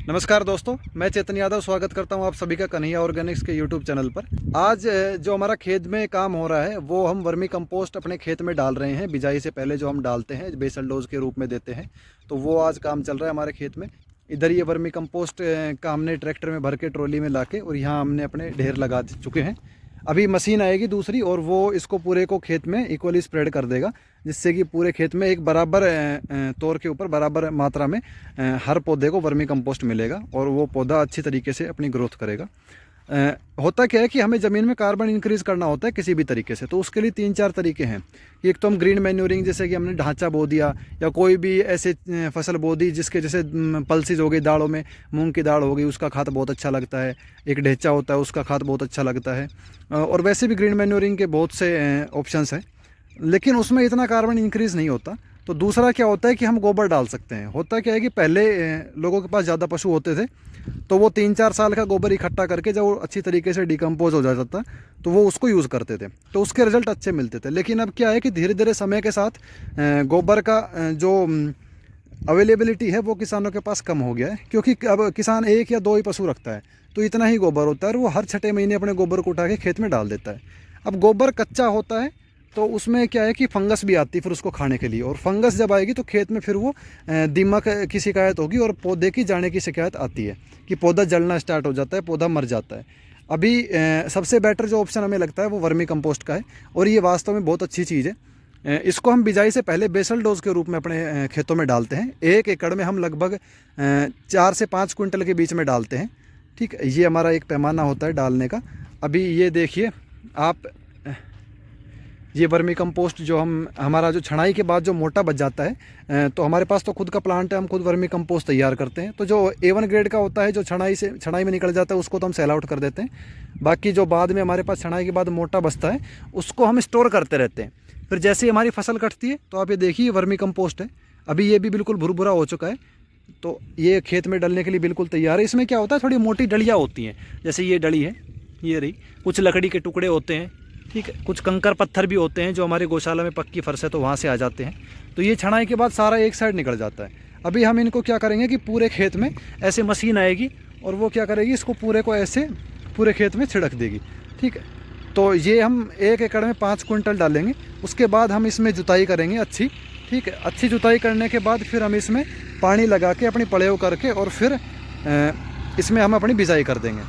नमस्कार दोस्तों, मैं चेतन यादव स्वागत करता हूं आप सभी का कन्हैया ऑर्गेनिक्स के यूट्यूब चैनल पर। आज जो हमारा खेत में काम हो रहा है वो हम वर्मी कंपोस्ट अपने खेत में डाल रहे हैं। बिजाई से पहले जो हम डालते हैं बेसल डोज के रूप में देते हैं, तो वो आज काम चल रहा है हमारे खेत में। इधर ये वर्मी कंपोस्ट का हमने ट्रैक्टर में भर के ट्रॉली में ला के और यहाँ हमने अपने ढेर लगा चुके हैं। अभी मशीन आएगी दूसरी और वो इसको पूरे को खेत में इक्वली स्प्रेड कर देगा, जिससे कि पूरे खेत में एक बराबर तौर के ऊपर बराबर मात्रा में हर पौधे को वर्मी कंपोस्ट मिलेगा और वो पौधा अच्छी तरीके से अपनी ग्रोथ करेगा। होता क्या है कि हमें ज़मीन में कार्बन इंक्रीज़ करना होता है किसी भी तरीके से, तो उसके लिए 3-4 तरीके हैं। एक तो हम ग्रीन मैन्योरिंग, जैसे कि हमने ढांचा बो दिया या कोई भी ऐसे फसल बो दी जिसके जैसे पल्सीज हो गई, दालों में मूंग की दाल हो गई, उसका खाद बहुत अच्छा लगता है। एक ढेंचा होता है, उसका खाद बहुत अच्छा लगता है। और वैसे भी ग्रीन मैन्योरिंग के बहुत से ऑप्शंस हैं, लेकिन उसमें इतना कार्बन इंक्रीज़ नहीं होता। तो दूसरा क्या होता है कि हम गोबर डाल सकते हैं। होता क्या है कि पहले लोगों के पास ज़्यादा पशु होते थे, तो वो 3-4 साल का गोबर इकट्ठा करके जब वो अच्छी तरीके से डिकम्पोज हो जाता था तो वो उसको यूज़ करते थे, तो उसके रिज़ल्ट अच्छे मिलते थे। लेकिन अब क्या है कि धीरे धीरे समय के साथ गोबर का जो अवेलेबिलिटी है वो किसानों के पास कम हो गया है, क्योंकि अब किसान 1 या 2 ही पशु रखता है, तो इतना ही गोबर होता है और वो हर छठे महीने अपने गोबर को उठा के खेत में डाल देता है। अब गोबर कच्चा होता है तो उसमें क्या है कि फंगस भी आती है फिर उसको खाने के लिए, और फंगस जब आएगी तो खेत में फिर वो दीमक की शिकायत होगी और पौधे की जाने की शिकायत आती है कि पौधा जलना स्टार्ट हो जाता है, पौधा मर जाता है। अभी सबसे बेटर जो ऑप्शन हमें लगता है वो वर्मी कंपोस्ट का है, और ये वास्तव में बहुत अच्छी चीज़ है। इसको हम बिजाई से पहले बेसल डोज के रूप में अपने खेतों में डालते हैं। 1 एकड़ में हम लगभग 4 से 5 क्विंटल के बीच में डालते हैं। ठीक है, ये हमारा एक पैमाना होता है डालने का। अभी ये देखिए आप, ये वर्मी कंपोस्ट जो हमारा जो छनाई के बाद जो मोटा बच जाता है, तो हमारे पास तो खुद का प्लांट है, हम खुद वर्मी कंपोस्ट तैयार करते हैं। तो जो A1 ग्रेड का होता है जो छनाई में निकल जाता है उसको तो हम सेल आउट कर देते हैं। बाकी जो बाद में हमारे पास छनाई के बाद मोटा बचता है उसको हम स्टोर करते रहते हैं। फिर जैसे ही हमारी फसल कटती है तो आप ये देखिए वर्मी कंपोस्ट है, अभी ये भी बिल्कुल भुरभुरा हो चुका है, तो ये खेत में डलने के लिए बिल्कुल तैयार है। इसमें क्या होता है, थोड़ी मोटी डलियाँ होती हैं, जैसे ये डली है, ये रही, कुछ लकड़ी के टुकड़े होते हैं, ठीक है, कुछ कंकर पत्थर भी होते हैं जो हमारे गौशाला में पक्की फर्श है तो वहाँ से आ जाते हैं। तो ये छनाई के बाद सारा एक साइड निकल जाता है। अभी हम इनको क्या करेंगे कि पूरे खेत में ऐसे मशीन आएगी और वो क्या करेगी, इसको पूरे को ऐसे पूरे खेत में छिड़क देगी। ठीक है, तो ये हम 1 एकड़ में 5 क्विंटल डालेंगे। उसके बाद हम इसमें जुताई करेंगे अच्छी। ठीक है, अच्छी जुताई करने के बाद फिर हम इसमें पानी लगा के अपनी पड़ेव करके और फिर इसमें हम अपनी बिजाई कर देंगे।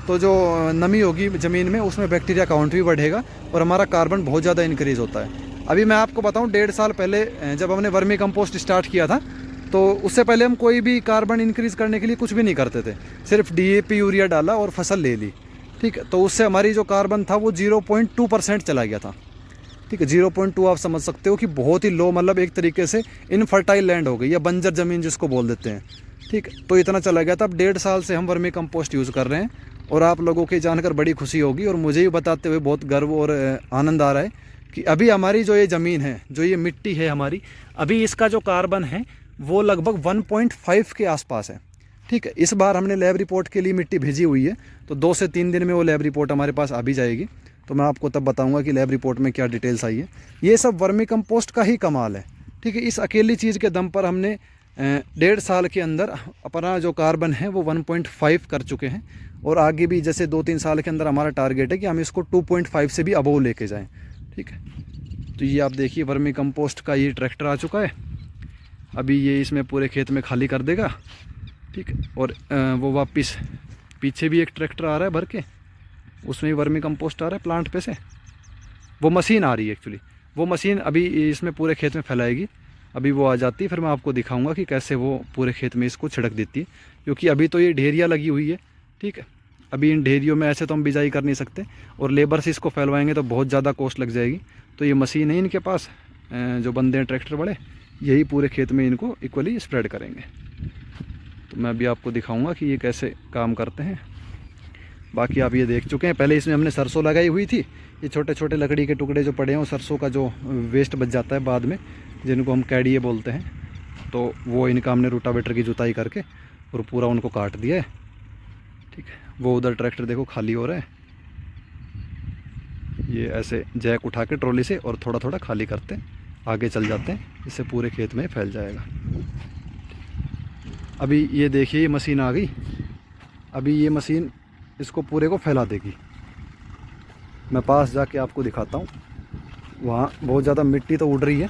तो जो नमी होगी ज़मीन में उसमें बैक्टीरिया काउंट भी बढ़ेगा और हमारा कार्बन बहुत ज़्यादा इंक्रीज़ होता है। अभी मैं आपको बताऊं, 1.5 साल पहले जब हमने वर्मी कंपोस्ट स्टार्ट किया था तो उससे पहले हम कोई भी कार्बन इंक्रीज़ करने के लिए कुछ भी नहीं करते थे, सिर्फ DAP यूरिया डाला और फसल ले ली। ठीक है, तो उससे हमारी जो कार्बन था वो 0.2% चला गया था। ठीक है, 0.2 आप समझ सकते हो कि बहुत ही लो, मतलब एक तरीके से इनफर्टाइल लैंड हो गई या बंजर ज़मीन जिसको बोल देते हैं। ठीक है, तो इतना चला गया था। अब 1.5 साल से हम वर्मी कंपोस्ट यूज़ कर रहे हैं और आप लोगों की जानकर बड़ी खुशी होगी और मुझे भी बताते हुए बहुत गर्व और आनंद आ रहा है कि अभी हमारी जो ये ज़मीन है, जो ये मिट्टी है हमारी, अभी इसका जो कार्बन है वो लगभग 1.5 के आसपास है। ठीक है, इस बार हमने लैब रिपोर्ट के लिए मिट्टी भेजी हुई है, तो 2 से 3 दिन में वो लैब रिपोर्ट हमारे पास आ भी जाएगी, तो मैं आपको तब बताऊंगा कि लैब रिपोर्ट में क्या डिटेल्स आई है। ये सब वर्मी कंपोस्ट का ही कमाल है। ठीक है, इस अकेली चीज़ के दम पर हमने 1.5 साल के अंदर अपना जो कार्बन है वो 1.5 कर चुके हैं, और आगे भी जैसे 2-3 साल के अंदर हमारा टारगेट है कि हम इसको 2.5 से भी अबोव लेके जाएं। ठीक है, तो ये आप देखिए वर्मी कंपोस्ट का ये ट्रैक्टर आ चुका है। अभी ये इसमें पूरे खेत में खाली कर देगा। ठीक है, और वो वापस पीछे भी एक ट्रैक्टर आ रहा है भर के, उसमें भी वर्मी कंपोस्ट आ रहा है प्लांट पे से। वो मशीन आ रही है एक्चुअली, वो मशीन अभी इसमें पूरे खेत में फैलाएगी। अभी वो आ जाती है फिर मैं आपको दिखाऊंगा कि कैसे वो पूरे खेत में इसको छिड़क देती है, क्योंकि अभी तो ये ढेरियाँ लगी हुई है। ठीक है, अभी इन ढेरियों में ऐसे तो हम बिजाई कर नहीं सकते, और लेबर से इसको फैलवाएंगे तो बहुत ज़्यादा कॉस्ट लग जाएगी। तो ये मशीन है इनके पास, जो बंदे हैं ट्रैक्टर बड़े, यही पूरे खेत में इनको इक्वली स्प्रेड करेंगे। तो मैं अभी आपको दिखाऊंगा कि ये कैसे काम करते हैं। बाकी आप ये देख चुके हैं, पहले इसमें हमने सरसों लगाई हुई थी। ये छोटे छोटे लकड़ी के टुकड़े जो पड़े हैं, सरसों का जो वेस्ट बच जाता है बाद में, जिनको हम कैडिये बोलते हैं, तो वो इनका हमने रोटावेटर की जुताई करके और पूरा उनको काट दिया है। ठीक है, वो उधर ट्रैक्टर देखो खाली हो रहा है, ये ऐसे जैक उठा के ट्रॉली से और थोड़ा थोड़ा खाली करते हैं, आगे चल जाते हैं, इससे पूरे खेत में फैल जाएगा। अभी ये देखिए ये मशीन आ गई। अभी ये मशीन इसको पूरे को फैला देगी। मैं पास जाके आपको दिखाता हूँ। वहाँ बहुत ज़्यादा मिट्टी तो उड़ रही है,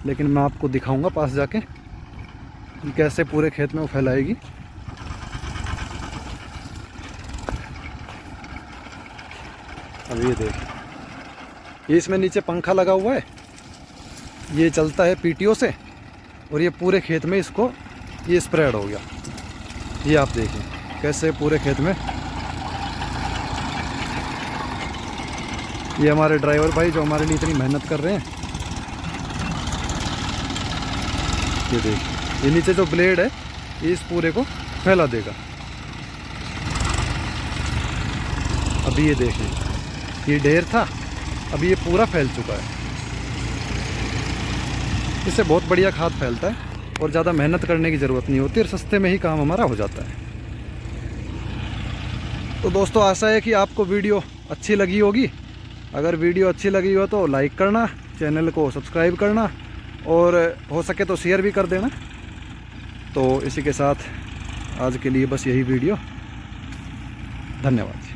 लेकिन मैं आपको दिखाऊंगा पास जाके कि कैसे पूरे खेत में वो फैलाएगी। अब ये देखिए, ये इसमें नीचे पंखा लगा हुआ है, ये चलता है पीटीओ से, और ये पूरे खेत में इसको ये स्प्रेड हो गया। ये आप देखिए कैसे पूरे खेत में। ये हमारे ड्राइवर भाई जो हमारे लिए इतनी मेहनत कर रहे हैं। ये देखिए, ये नीचे जो ब्लेड है ये इस पूरे को फैला देगा। अभी ये देखिए, ये ढेर था, अभी ये पूरा फैल चुका है। इससे बहुत बढ़िया खाद फैलता है और ज़्यादा मेहनत करने की ज़रूरत नहीं होती और सस्ते में ही काम हमारा हो जाता है। तो दोस्तों, आशा है कि आपको वीडियो अच्छी लगी होगी। अगर वीडियो अच्छी लगी हो तो लाइक करना, चैनल को सब्सक्राइब करना और हो सके तो शेयर भी कर देना। तो इसी के साथ आज के लिए बस यही वीडियो। धन्यवाद।